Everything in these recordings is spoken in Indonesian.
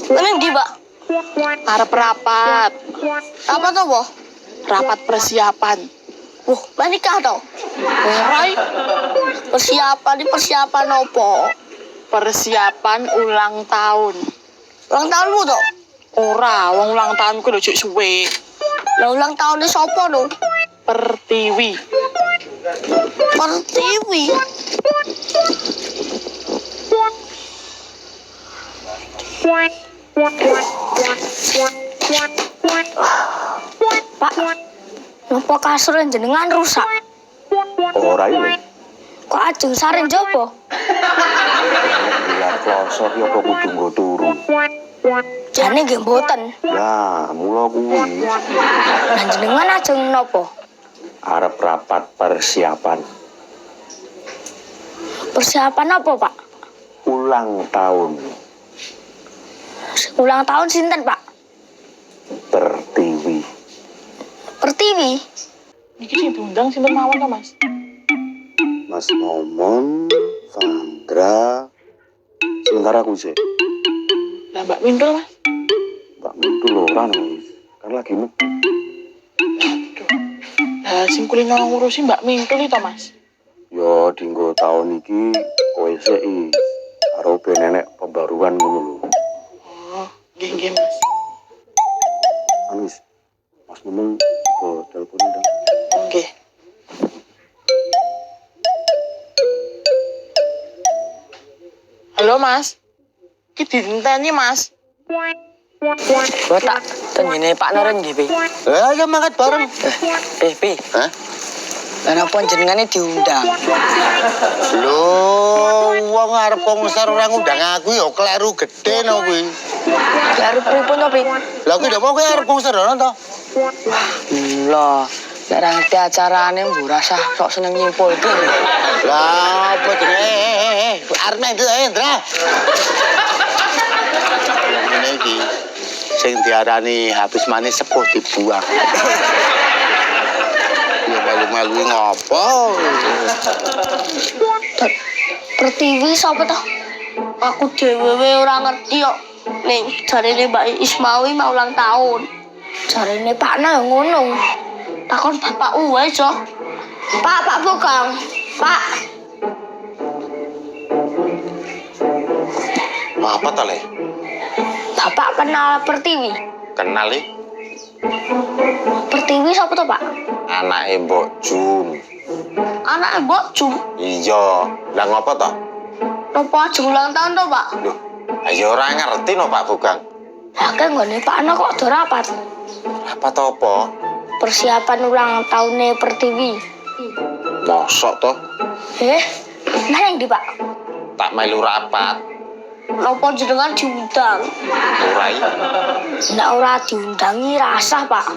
Ini di, Pak. Arep rapat. Apa tuh, Boh? Rapat persiapan. Wah, menikah toh? Ora Persiapan apa? persiapan ulang tahun. Ulang tahunmu toh? Ora, wong ulang tahunku lho jek suwe. Lah ulang tahunnya sopo no? Pertiwi. Pertiwi. Pak, napa kasurnya jenengan rusak? Ora iki. Kok ajeng saring jopo? Biar klosor ya kok kudu nggo turu. Jane nggih mboten. Lah, mula kuwi Lah jenengan ajeng napa? arep rapat persiapan Persiapan apa, Pak? ulang tahun Ulang tahun sinten, Pak? Pertiwi. Pertiwi. Iki sing diundang sinten mawon to, Mas? Mas Momon, Vandra, sementara aku sih. Lah Mbak Mintul, Mas. Mbak Mintul ora nangis. Kan lagi metu. Lah sing kulino ngurusi Mbak Mintul itu, Mas. Yo dinggo tahun iki kowe sik karo ben nenek pembaruan ngono lho. Oh, nggih Mas. Anis. Mas Momon coba telepon ndang. Nggih. Halo, Mas. Ki dinteni, Mas. Gua tak tenjine Pak Noren nggih, Pi. Ayo mangkat bareng. Pi. Hah? Lan apa jenengane diundang? Lho, wong arep konser ora ngundang aku ya kleru gedhe no kuwi. Karo pripun to, Pi? Lah kuwi ndak mau kowe arep konser ono to? Lho, nek ra ngerti acarane mbok rasa sok seneng nyimpulke. Lah apa jenenge? Arep nek Indra. Ngene iki sing diarani habis manis sepuh dibuang. Ya melu-melu ngopo? Pertiwi sapa toh? Aku dhewe ora ngerti kok. Ning jarene Mbak Ismawi mau ulang tahun. Jarene Pakna ya ngono. Takon bapak wae, Jo. Pak Bukang. Pak. Apa to, Le? Bapak kenal Pertiwi? Kenal iki Pertiwi sapa toh, Pak? anake Mbok Jum. Anak Mbok Jum. Iya, lah ngopo to? Napa ajeng ulang tahun toh, Pak? Lho, ayo ora ngerti no Pak Bugang. Lah kan nggone Pakna kok do rapat. Apa to apa? Persiapan ulang tahunnya Pertiwi. Mosok to? Nah yang di, Pak? Tak melu rapat. Napa jenengan diundang? Ora iki. Nek ora diundangi rasah, Pak.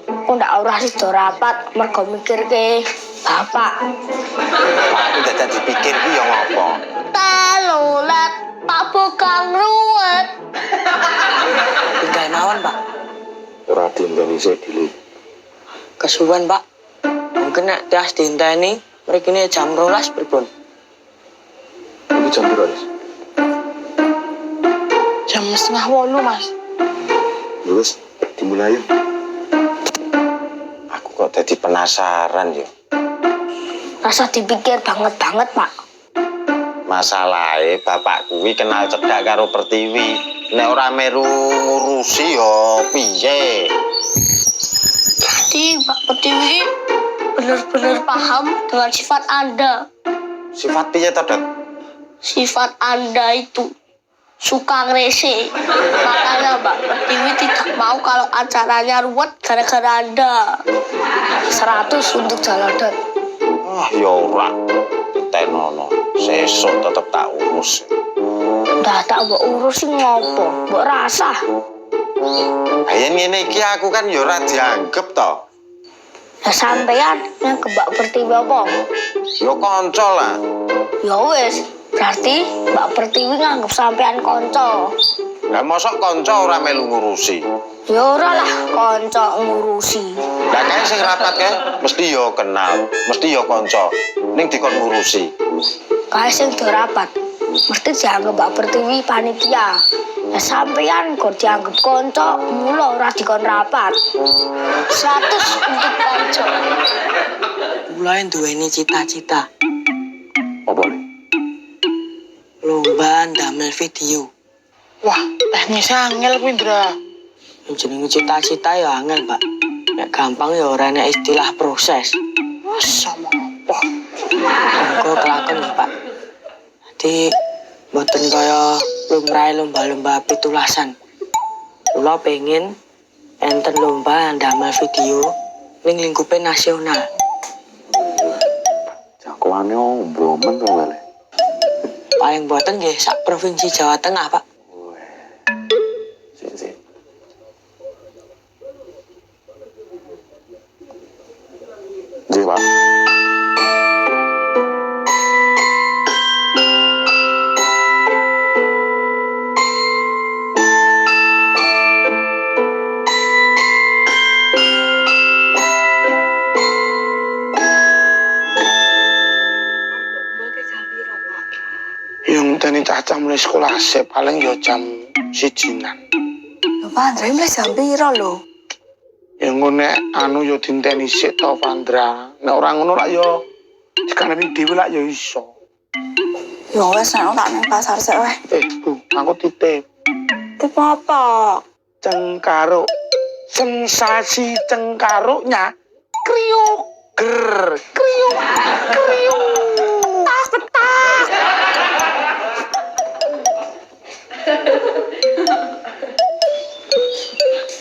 Kok ndak ora sida rapat mergo mikirke bapak. Aku dadak dipikir ki ya ngopo? Telulet Pak Bukang ruwet. Tinggal mawon, Pak. Ora diendani sik dile. Kesuwen, Pak. Mungkin nek tias diinteni mrikine jam 12 pripun? Iki jam piro, Nis? Jam 7:30, Mas. Wis, dimulai yuk. Aku kok jadi penasaran ya. Rasa dipikir banget, Pak. Masalahnya bapak kuwi kenal cedak karo Pertiwi. Nek ora meru ngurusi ya piye? Jadi Pak Pertiwi benar-benar paham dengan sifat Anda. Sifat piye to, Dot? Sifat Anda itu suka ngerese. Makanya Mbak Pertiwi tidak mau kalau acaranya ruwet gara-gara Anda. 100 untuk Jaladan. Ya ora. Tenono. Sesuk tetep tak urus. Udah tak mbok urus sih ngopo? Mbok rasah. Ayo ngene iki aku kan ya ora dianggep to. Lah sampean yang ke Mbak Pertiwi apa? Ya kanca lah. Ya wis, berarti Mbak Pertiwi nganggep sampean konco. Lah mosok kanca ora melu ngurusi. Ya ora lah konco ngurusi. Lah kae sing rapat kae mesti ya kenal, mesti ya kanca. Ning dikon ngurusi. Kae sing do rapat, mesti dianggap Mbak Pertiwi panitia. Ya sampean kok dianggap konco, mula ora dikon rapat. 100 untuk konco. Mulai duweni cita-cita. Apa nih? Lomba ndamel video. Wah, teknisnya angel kuwi, Ndra. Yang jenenge cita-cita ya angel, Mbak. Nek gampang ya ora nek istilah proses. Wah, sama apa? Engko kelakon ya, Pak. Jadi mboten kaya lumrahe lomba-lomba pitulasan. Kula pengen enten lomba ndamel video ning lingkupe nasional. Jagoane mbromen to wale. Paling mboten nggih sak provinsi Jawa Tengah, Pak. Sik. Nggih, Pak. Yang tani caca mulai sekolah paling ya jam 1-an. Lho Pak Andre mulai jam piro lho? Yang ngono anu ya dinteni sik to Pandra. Nek ora ngono lak ya sekarang dhewe lak ya iso. Ya wes nek tak nang pasar sik weh. Bu, aku titip Tip apa? cengkaruk. Sensasi cengkaruknya kriuk ger kriuk kriuk.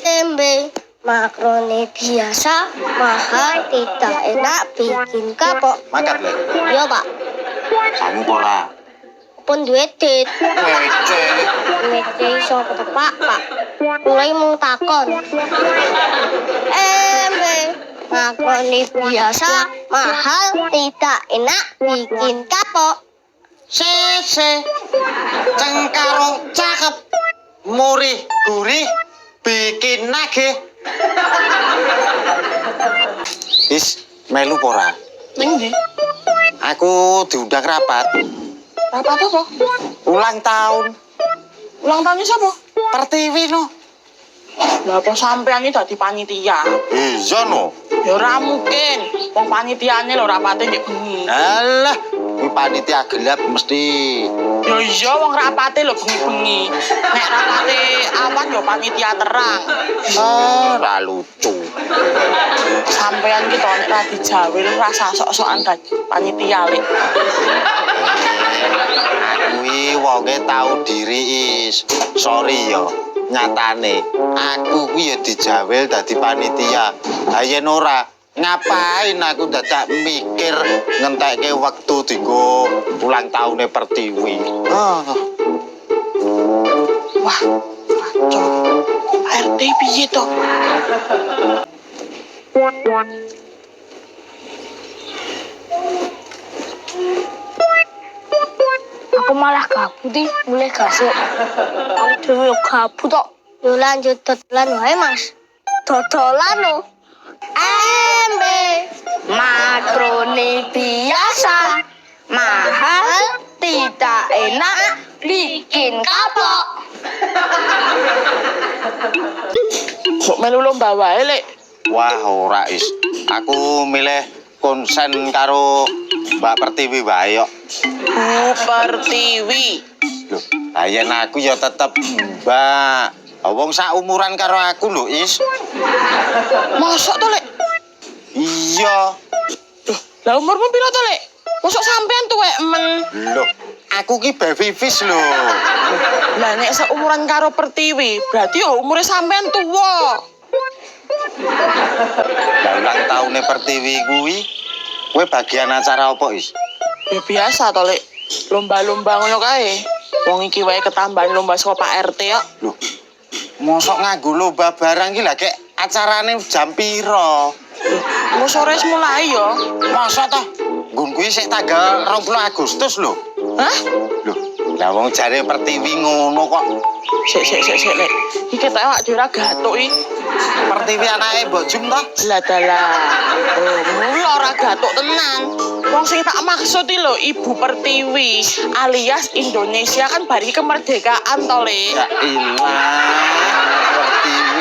Tempe makaroni biasa, mahal, tidak enak, bikin kapok. Makat le. Iya Pak, Sangu ora. pun duit dit. Ngece. Ngece iso Pak. Mulai mau takon. Tempe makaroni biasa, mahal, tidak enak, bikin kapok. Se. Cengkarung cakep. Murih, gurih, bikin nagih. Is, melu pora. Ning ndi? Aku diundang rapat. Rapat apa? Ulang tahun. Ulang tahunnya siapa? Pertiwi no. Lah apa sampean iki dadi panitia? Iya no. Ya ora mungkin. Wong panitiane lho rapate njek bengi. Alah, ini panitia gelap mesti. Ya iya wong rapate lho bengi-bengi. Nek rapate awan ya panitia terang. Ora lucu. Sampean ki to nek ra dijawil rasa sok-sokan dadi panitia lek. Aku iki wonge tau diri is. Sorry ya. Nyatane aku kuwi ya dijawel dadi panitia. Ha yen ora ngapain aku dadak mikir ngentekke wektu dienggo ulang tahune Pertiwi. Wah, kacau. RT piye to? Aku malah gabut nih, mulai gasuk. Aku dhewe gabut kok. Yo lanjut dodolan wae, Mas. Dodolan lho. Embe makaroni biasa, mahal, tidak enak, bikin kapok. Kok melu lomba wae lek? Wah, ora is. Aku milih konsen karo Mbak Pertiwi wae kok. Pertiwi. Loh, yen aku ya tetep Mbak. Wong sak umuran karo aku lho, Is. Mosok to lek? Iya. Loh, lah umurmu piro to lek? Mosok sampean tuwek men. Loh, aku ki baby fish lho. Lah nek seumuran karo Pertiwi, berarti ya umure sampean tuwa. Lah ulang tahune Pertiwi kuwi kowe bagian acara apa, Is? Ya biasa to lek. Lomba-lomba ngono kae. Wong iki wae ketambahan lomba saka Pak RT ya. Loh, mosok nganggo lomba barang ki lah kek acarane jam piro? Mau sore mulai ya. Mosok toh? Nggon kuwi sik tanggal 20 Agustus lho. Hah? Loh, lah wong jare Pertiwi ngono kok. Sik lek. Iki tak awak dhewe ra gatuk iki. Pertiwi anake Mbok Jum toh? Lah dalah. Oh, mula ora gatuk tenan. Wong sing tak maksud iki lho Ibu Pertiwi alias Indonesia kan bari kemerdekaan to, Le. Ya ilah, Pertiwi